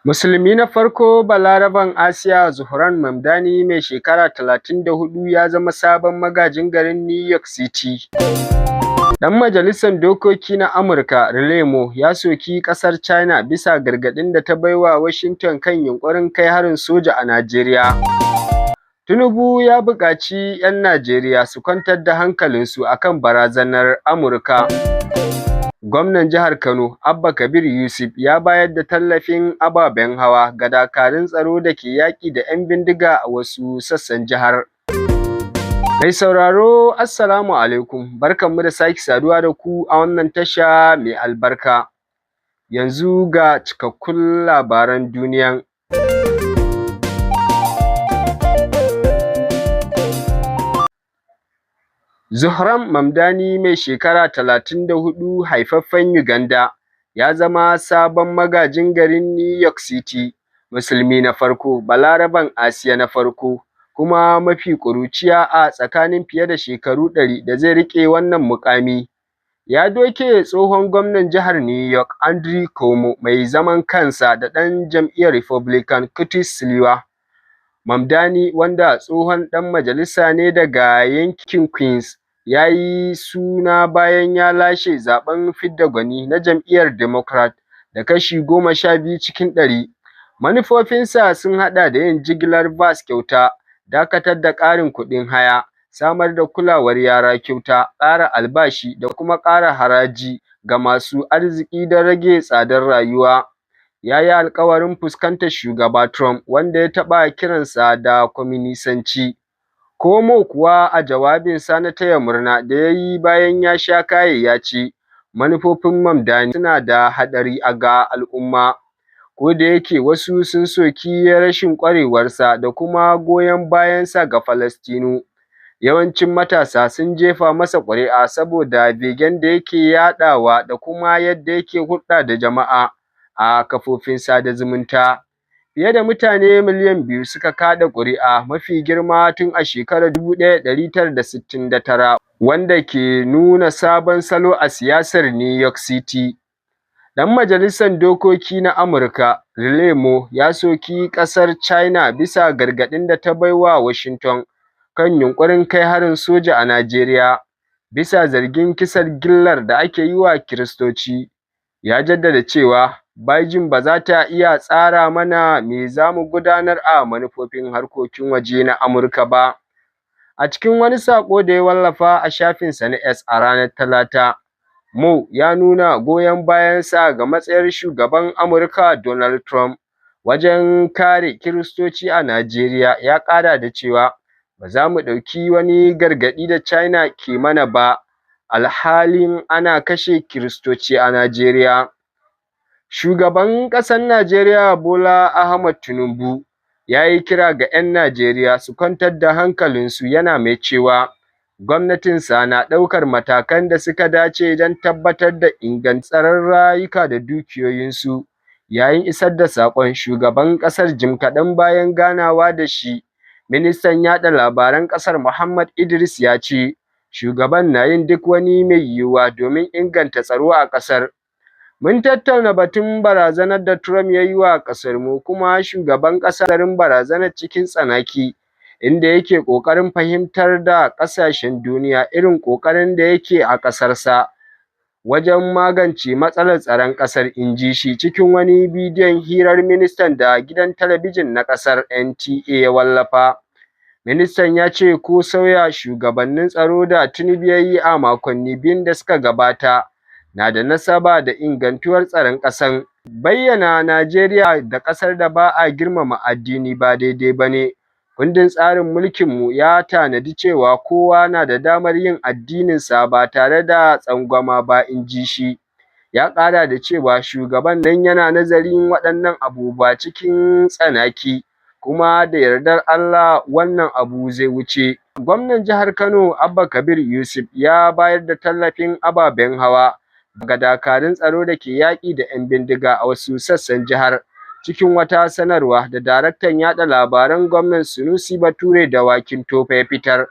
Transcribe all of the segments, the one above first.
Musulmi na farko Balaraben Asiya Zohran Mamdani mai shekara 34 ya zama sabon magajin garin New York City. Ɗan majalisar dokoki na Amurka Riley Moore ya soki ƙasar China bisa gargaɗin da ta baiwa Washington kan yunƙurin kai harin soja a Najeriya. Tinubu ya buƙaci 'yan Najeriya su kwantar da hankalinsu akan barazanar Amurka. Gwamnan jihar Kano, Abba Kabir Yusuf ya bayar da tallafin ababen hawa ga dakarun tsaro da ke yaƙi da 'yan bindiga a wasu sassan jihar. Mai sauraro, Assalamu alaikum, barkanmu da sake saduwa da ku a wannan tasha mai albarka. Yanzu ga cikakkun labaran duniyan. Zohran Mamdani mai shekara 34 haifaffen Uganda ya zama sabon magajin garin New York City, Musulmi na farko, Balaraben Asiya na farko, kuma mafi ƙuruciya a tsakanin fiye da shekaru 100 da zai riƙe wannan muƙami. Ya doke tsohon gwamnan jihar New York Andrew Cuomo mai zaman kansa da ɗan jam'iyyar Republican Curtis Sliwa. Mamdani, wanda tsohon ɗan majalisa ne daga yankin Queens, ya yi suna bayan ya lashe zaɓen fidda gwani na jam'iyyar Democrat da kashi 12 cikin ɗari. Manufofinsa sun haɗa da yin jigilar bas kyauta, dakatar da ƙarin kuɗin haya, samar da kulawar yara kyauta, ƙara albashi da kuma ƙara haraji ga masu arziki don rage tsadar rayuwa. Ya yi alkawarin fuskantar shugaba Trump, wanda ya taɓa kiransa da kwaminisanci. Cuomo kuwa a jawabinsa na taya murna da ya yi bayan ya sha kaye ya ce, manufofin Mamdani suna da haɗari ga al'umma. Kodayake wasu sun soki rashin ƙwarewarsa da kuma goyon bayansa ga Falastinu, yawancin matasa sun jefa masa ƙuri'a saboda begen da yake yaɗawa da kuma yadda yake hulɗa da jama'a a kafofin sada zumunta. Fiye da mutane miliyan 2 suka kaɗa ƙuri'a, mafi girma tun a shekarar 1969, wanda ke nuna sabon salo a siyasar New York City. Ɗan majalisar dokoki na Amurka Riley Moore ya soki ƙasar China bisa gargaɗin da ta baiwa Washington kan yunƙurin kai harin soja a Najeriya, bisa zargin kisan gillar da ake yi wa Kiristoci. Ya jaddada cewa Beijing ba za ta iya tsara mana me za mu gudanar a manufofin harkokin waje na Amurka ba. A cikin wani saƙo da ya wallafa a shafinsa na X a ranar Talata, Moore ya nuna goyon bayansa ga matsayar shugaban Amurka Donald Trump wajen kare Kiristoci a Najeriya. Ya ƙara da cewa, ba za mu ɗauki wani gargaɗi da China ke mana ba, alhalin ana kashe Kiristoci a Najeriya. Shugaban ƙasar Najeriya Bola Ahmed Tinubu ya yi kira ga 'yan Najeriya su kwantar da hankalinsu, yana mai cewa gwamnatinsa na ɗaukar matakan da suka dace don tabbatar da ingantaccen rayuka da dukiyoyinsu. Yayin isar da saƙon, shugaban ƙasar jim kaɗan bayan ganawa da shi, ministan yaɗa labaran ƙasar Muhammad Idris ya ce, shugaban na yin duk wani mai yiwuwa domin inganta tsaro a ƙasar. Mun tattauna batun barazanar da Trump ya yi wa ƙasarmu, kuma shugaban ƙasar barazanar cikin tsanaki, inda yake ƙoƙarin fahimtar da ƙasashen duniya irin ƙoƙarin da yake a ƙasarsa wajen magance matsalar tsaron ƙasar, inji shi cikin wani bidiyon hirar ministan da gidan talabijin na ƙasar NTA ya wallafa. Ministan ya ce ko sauya shugabannin tsaro da Tinubu ya yi a makonni 2 da suka gabata na da nasaba da ingantuwar tsaron ƙasar. Bayyana Najeriya da ƙasar da ba a girmama addini ba daidai ba ne. Kundin tsarin mulkinmu ya tanadi cewa kowa na da damar yin addininsa ba tare da tsangwama ba, inji shi. Ya ƙara da cewa shugaban nan yana nazarin waɗannan abubuwa cikin tsanaki, kuma da yardar Allah wannan abu zai wuce. Gwamnan jihar Kano Abba Kabir Yusuf ya bayar da tallafin ababen hawa ga dakarun tsaro da ke yaƙi da 'yan bindiga a wasu sassan jihar. Cikin wata sanarwa da daraktan yaɗa labaran gwamnan Sunusi Bature Dawakin Tofa ya fitar,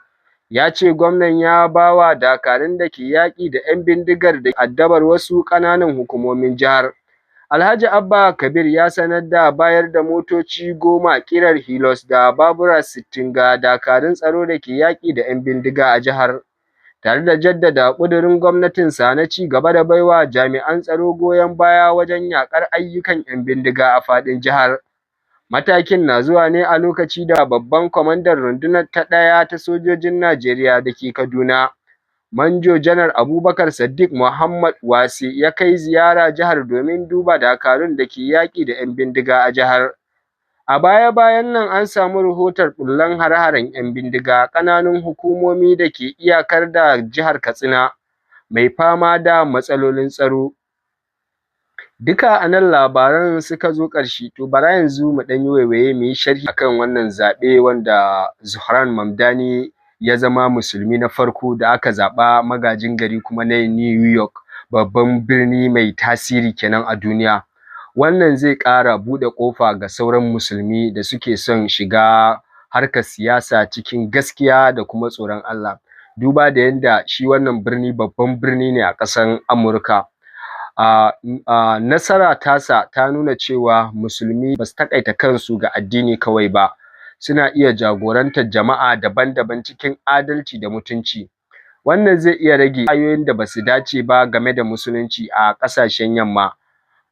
ya ce gwamnan ya ba wa dakarun da ke yaƙi da 'yan bindigar da addabar wasu ƙananan hukumomin jihar Alhaji Abba Kabir ya sanar da bayar da motoci 10 ƙirar Hilux da babura 60 ga dakarun tsaro da ke yaƙi da 'yan bindiga a jihar, tare da jaddada ƙudurin gwamnatinsa na ci gaba da baiwa jami'an tsaro goyon baya wajen yaƙar ayyukan 'yan bindiga a faɗin jihar. Matakin na zuwa ne a lokaci da babban kwamandan rundunar ta 1 ta sojojin Najeriya da ke Kaduna, Manjo Janar Abubakar Saddiƙ Muhammad Wase ya kai ziyara jihar domin duba dakarun da ke yaƙi da 'yan bindiga a jihar. A baya-bayan nan an samu rahoton ɓullar hare-haren 'yan bindiga a ƙananan hukumomi da ke iyakar da jihar Katsina, mai fama da matsalolin tsaro. Duka a nan labaran suka zo ƙarshe, to bara yanzu mu ɗan yi waiwaye mu yi sharhi akan wannan zaɓe wanda Zohran Mamdani ya zama musulmi na farko da aka zaɓa magajin gari kuma na New York, babban birni mai tasiri kenan a duniya. Wannan zai ƙara buɗe ƙofa ga sauran musulmi da suke son shiga harkar siyasa cikin gaskiya da kuma tsoron Allah. Duba da yadda shi wannan birni babban birni ne a ƙasar Amurka. Nasara tasa ta nuna cewa musulmi ba su taƙaita kansu ga addini kawai ba, suna iya jagorantar jama'a daban-daban cikin adalci da mutunci. Wannan zai iya rage ra'ayoyin da ba su dace ba game da musulunci a ƙasashen yamma.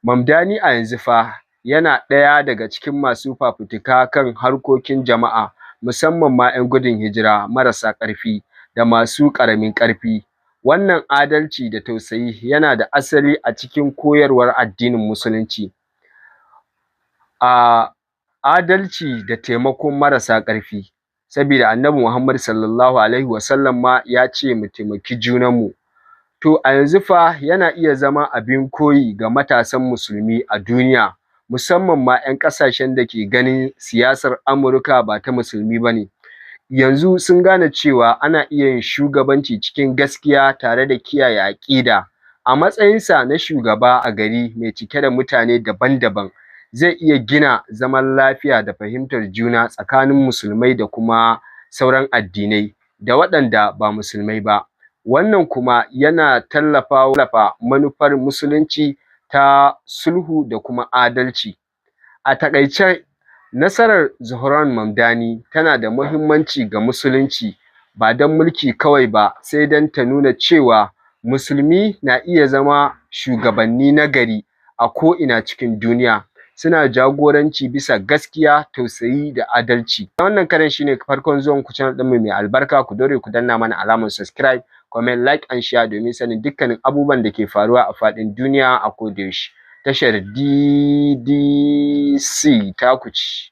Mamdani a yanzu fa yana ɗaya daga cikin masu fafutuka kan harkokin jama'a, musamman ma 'yan gudun hijira marasa ƙarfi da masu ƙaramin ƙarfi. Wannan adalci da tausayi yana da asali a cikin koyarwar addinin musulunci. Adalci da taimakon marasa ƙarfi, saboda Annabi Muhammad sallallahu alaihi wasallam ma ya ce mu taimaki junanmu. To a yanzu fa yana iya zama abin koyi ga matasan musulmi a duniya, musamman ma 'yan ƙasashen da ke ganin siyasar Amurka ba ta musulmi ba ne. Yanzu sun gane cewa ana iya yin shugabanci cikin gaskiya tare da kiyaye aƙida. A matsayinsa na shugaba a gari mai cike da mutane daban-daban, zai iya gina zaman lafiya da fahimtar juna tsakanin musulmai da kuma sauran addinai da waɗanda ba musulmai ba. Wannan kuma yana tallafa manufar musulunci ta sulhu da kuma adalci. A taƙaice, nasarar Zohran Mamdani tana da muhimmanci ga musulunci, ba don mulki kawai ba, sai don ta nuna cewa musulmi na iya zama shugabanni na gari a ko'ina cikin duniya, suna jagoranci bisa gaskiya, tausayi da adalci. Wannan karan shine farkon zuwan ku channel ɗinmu mai albarka, ku daure ku danna mana alamar subscribe, comment, like and share domin sanin dukkanin abubuwan da ke faruwa a faɗin duniya a koda yaushe. Tashar DDC taku ce.